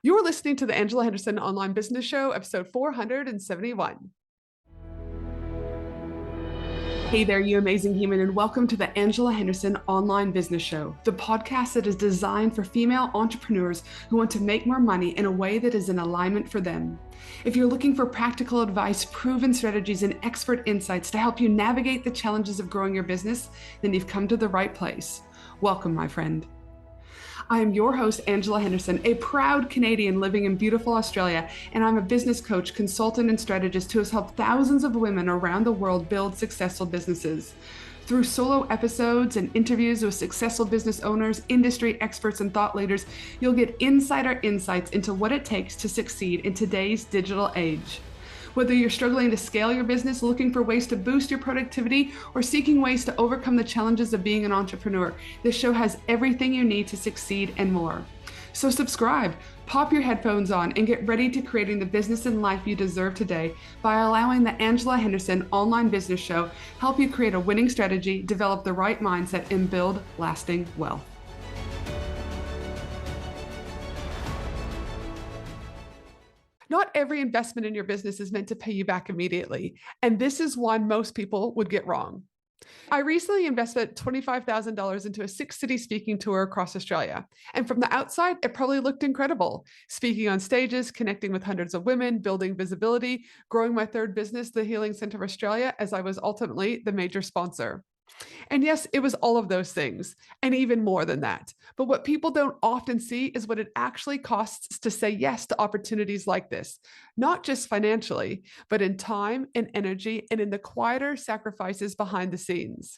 You're listening to the Angela Henderson Online Business Show, episode 471. Hey there, you amazing human, and welcome to the Angela Henderson Online Business Show, the podcast that is designed for female entrepreneurs who want to make more money in a way that is in alignment for them. If you're looking for practical advice, proven strategies, and expert insights to help you navigate the challenges of growing your business, then you've come to the right place. Welcome, my friend. I am your host, Angela Henderson, a proud Canadian living in beautiful Australia, and I'm a business coach, consultant, and strategist who has helped thousands of women around the world build successful businesses. Through solo episodes and interviews with successful business owners, industry experts, and thought leaders, you'll get insider insights into what it takes to succeed in today's digital age. Whether you're struggling to scale your business, looking for ways to boost your productivity, or seeking ways to overcome the challenges of being an entrepreneur, this show has everything you need to succeed and more. So subscribe, pop your headphones on, and get ready to creating the business and life you deserve today by allowing the Angela Henderson Online Business Show help you create a winning strategy, develop the right mindset, and build lasting wealth. Not every investment in your business is meant to pay you back immediately, and this is one most people would get wrong. I recently invested $25,000 into a 6-city speaking tour across Australia, and from the outside, it probably looked incredible. Speaking on stages, connecting with hundreds of women, building visibility, growing my third business, the Healing Centre of Australia, as I was ultimately the major sponsor. And yes, it was all of those things, and even more than that. But what people don't often see is what it actually costs to say yes to opportunities like this, not just financially, but in time and energy and in the quieter sacrifices behind the scenes.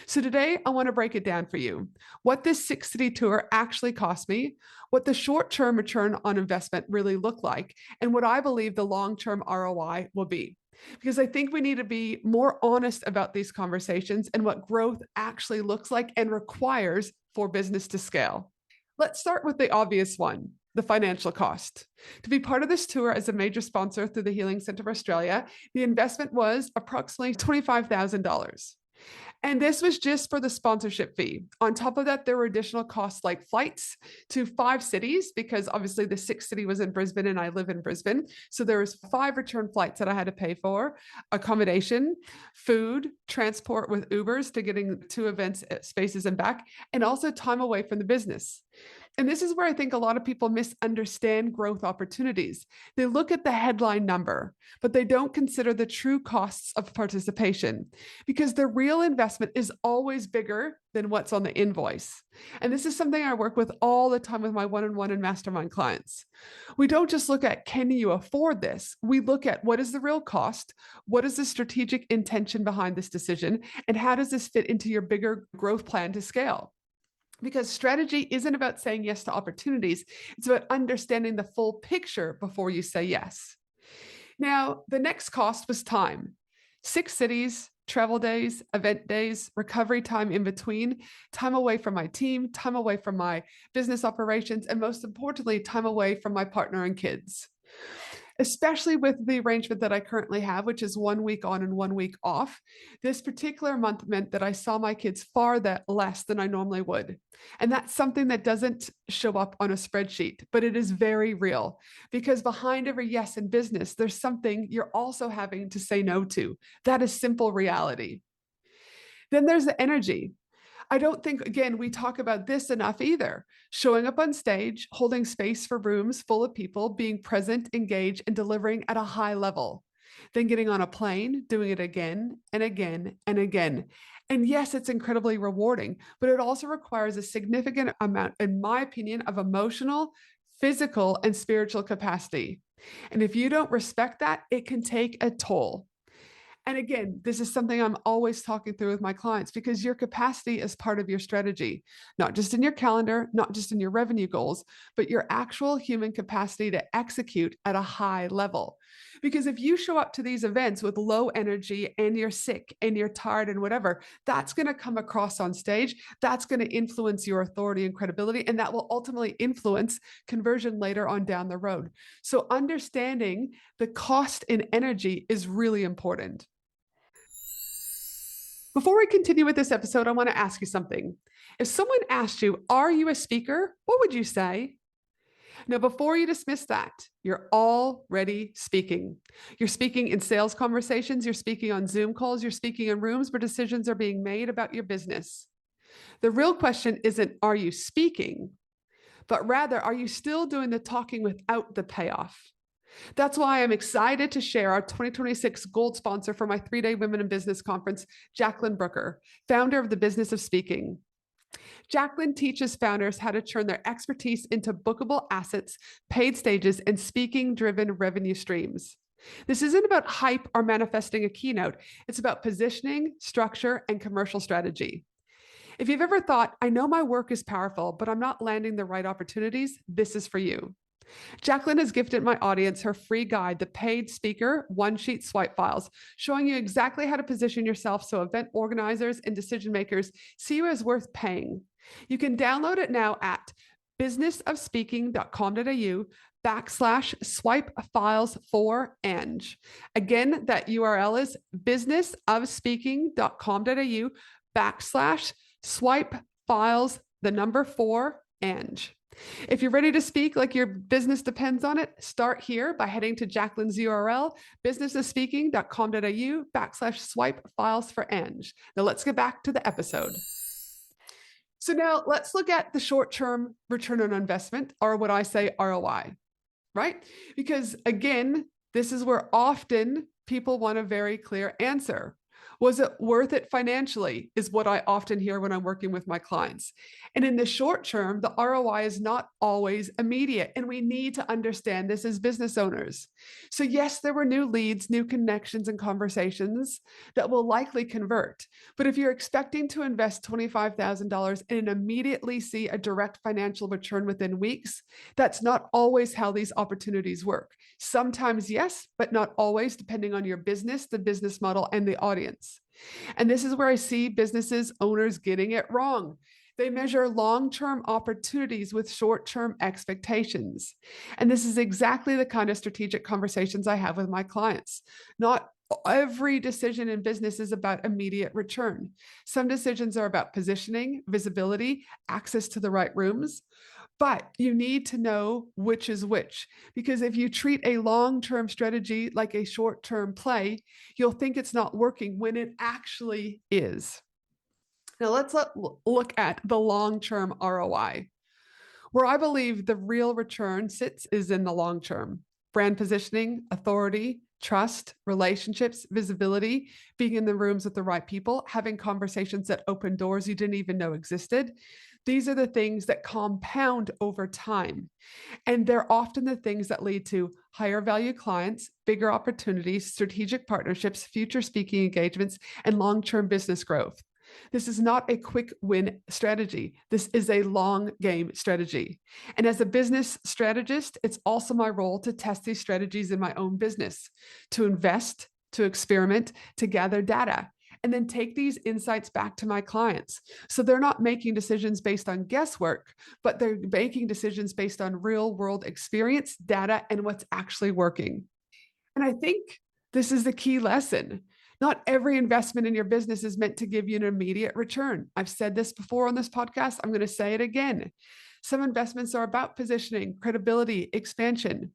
So today, I want to break it down for you. What this 6-city tour actually cost me, what the short-term return on investment really looked like, and what I believe the long-term ROI will be. Because I think we need to be more honest about these conversations and what growth actually looks like and requires for business to scale. Let's start with the obvious one, the financial cost. To be part of this tour as a major sponsor through the Healing Centre of Australia, the investment was approximately $25,000. And this was just for the sponsorship fee. On top of that, there were additional costs like flights to 5 cities, because obviously the 6th city was in Brisbane and I live in Brisbane. So there was 5 return flights that I had to pay for, accommodation, food, transport with Ubers to getting to events spaces and back, and also time away from the business. And this is where I think a lot of people misunderstand growth opportunities. They look at the headline number, but they don't consider the true costs of participation, because the real investment is always bigger than what's on the invoice. And this is something I work with all the time with my one-on-one and mastermind clients. We don't just look at, can you afford this? We look at, what is the real cost? What is the strategic intention behind this decision? And how does this fit into your bigger growth plan to scale? Because strategy isn't about saying yes to opportunities. It's about understanding the full picture before you say yes. Now, the next cost was time. 6 cities, travel days, event days, recovery time in between, time away from my team, time away from my business operations, and most importantly, time away from my partner and kids. Especially with the arrangement that I currently have, which is 1 week on and 1 week off. This particular month meant that I saw my kids far less than I normally would. And that's something that doesn't show up on a spreadsheet, but it is very real, because behind every yes in business, there's something you're also having to say no to. That is simple reality. Then there's the energy. I don't think, again, we talk about this enough either. Showing up on stage, holding space for rooms full of people, being present, engaged, and delivering at a high level. Then getting on a plane, doing it again and again and again. And yes, it's incredibly rewarding, but it also requires a significant amount, in my opinion, of emotional, physical, and spiritual capacity. And if you don't respect that, it can take a toll. And again, this is something I'm always talking through with my clients, because your capacity is part of your strategy, not just in your calendar, not just in your revenue goals, but your actual human capacity to execute at a high level. Because if you show up to these events with low energy and you're sick and you're tired and whatever, that's going to come across on stage. That's going to influence your authority and credibility, and that will ultimately influence conversion later on down the road. So understanding the cost in energy is really important. Before we continue with this episode, I want to ask you something. If someone asked you, are you a speaker? What would you say? Now, before you dismiss that, you're already speaking. You're speaking in sales conversations, you're speaking on Zoom calls, you're speaking in rooms where decisions are being made about your business. The real question isn't, are you speaking? But rather, are you still doing the talking without the payoff? That's why I'm excited to share our 2026 gold sponsor for my 3-day Women in Business conference, Jacqueline Brooker, founder of the Business of Speaking. Jacqueline teaches founders how to turn their expertise into bookable assets, paid stages, and speaking-driven revenue streams. This isn't about hype or manifesting a keynote. It's about positioning, structure, and commercial strategy. If you've ever thought, I know my work is powerful, but I'm not landing the right opportunities, this is for you. Jacqueline has gifted my audience her free guide, The Paid Speaker One-Sheet Swipe Files, showing you exactly how to position yourself so event organizers and decision makers see you as worth paying. You can download it now at businessofspeaking.com.au/swipe files for Eng. Again, that URL is businessofspeaking.com.au/swipe files, the number 4 Eng. If you're ready to speak like your business depends on it, start here by heading to Jacqueline's URL, businessofspeaking.com.au/swipe files for Eng. Now let's get back to the episode. So now let's look at the short-term return on investment, or what I say ROI, right? Because again, this is where often people want a very clear answer. Was it worth it financially? Is what I often hear when I'm working with my clients. And in the short term, the ROI is not always immediate. And we need to understand this as business owners. So yes, there were new leads, new connections and conversations that will likely convert. But if you're expecting to invest $25,000 and immediately see a direct financial return within weeks, that's not always how these opportunities work. Sometimes yes, but not always, depending on your business, the business model, and the audience. And this is where I see businesses owners getting it wrong. They measure long-term opportunities with short-term expectations. And this is exactly the kind of strategic conversations I have with my clients. Not every decision in business is about immediate return. Some decisions are about positioning, visibility, access to the right rooms. But you need to know which is which, because if you treat a long-term strategy like a short-term play, you'll think it's not working when it actually is. Now let's look at the long-term ROI. Where I believe the real return sits is in the long term. Brand positioning, authority, trust, relationships, visibility, being in the rooms with the right people, having conversations that open doors you didn't even know existed. These are the things that compound over time. And they're often the things that lead to higher value clients, bigger opportunities, strategic partnerships, future speaking engagements, and long-term business growth. This is not a quick win strategy. This is a long game strategy. And as a business strategist, it's also my role to test these strategies in my own business, to invest, to experiment, to gather data, and then take these insights back to my clients. So they're not making decisions based on guesswork, but they're making decisions based on real world experience, data, and what's actually working. And I think this is the key lesson. Not every investment in your business is meant to give you an immediate return. I've said this before on this podcast. I'm going to say it again. Some investments are about positioning, credibility, expansion.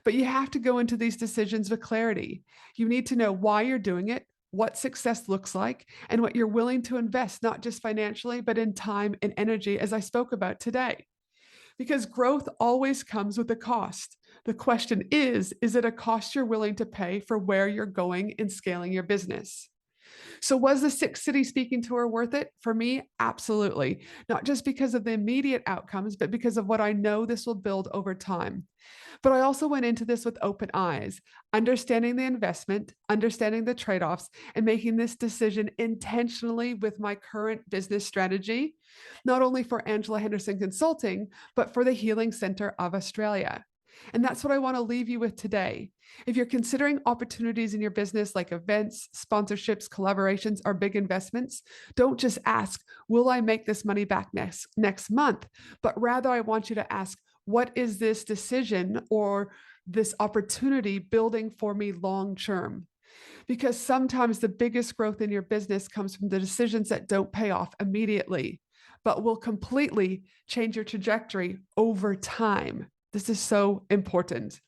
But you have to go into these decisions with clarity. You need to know why you're doing it, what success looks like, and what you're willing to invest, not just financially, but in time and energy, as I spoke about today. Because growth always comes with a cost. The question is it a cost you're willing to pay for where you're going in scaling your business? So was the 6-city speaking tour worth it? For me, absolutely. Not just because of the immediate outcomes, but because of what I know this will build over time. But I also went into this with open eyes, understanding the investment, understanding the trade-offs, and making this decision intentionally with my current business strategy, not only for Angela Henderson Consulting, but for the Healing Center of Australia. And that's what I want to leave you with today. If you're considering opportunities in your business like events, sponsorships, collaborations, or big investments, don't just ask, will I make this money back next month? But rather, I want you to ask, what is this decision or this opportunity building for me long term? Because sometimes the biggest growth in your business comes from the decisions that don't pay off immediately, but will completely change your trajectory over time. This is so important.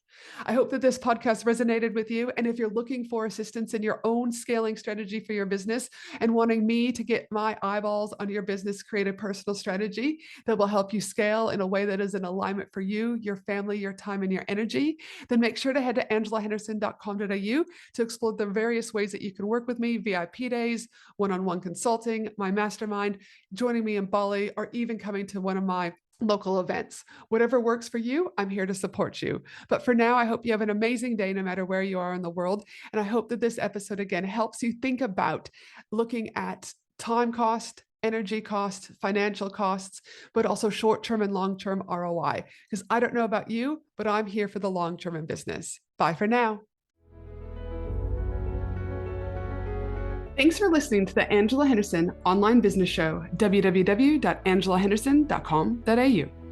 I hope that this podcast resonated with you. And if you're looking for assistance in your own scaling strategy for your business and wanting me to get my eyeballs on your business, create a personal strategy that will help you scale in a way that is in alignment for you, your family, your time, and your energy, then make sure to head to angelahenderson.com.au to explore the various ways that you can work with me: VIP days, one-on-one consulting, my mastermind, joining me in Bali, or even coming to one of my local events. Whatever works for you, I'm here to support you. But for now, I hope you have an amazing day no matter where you are in the world. And I hope that this episode again helps you think about looking at time cost, energy cost, financial costs, but also short-term and long-term ROI. Because I don't know about you, but I'm here for the long-term in business. Bye for now. Thanks for listening to the Angela Henderson Online Business Show, www.angelahenderson.com.au.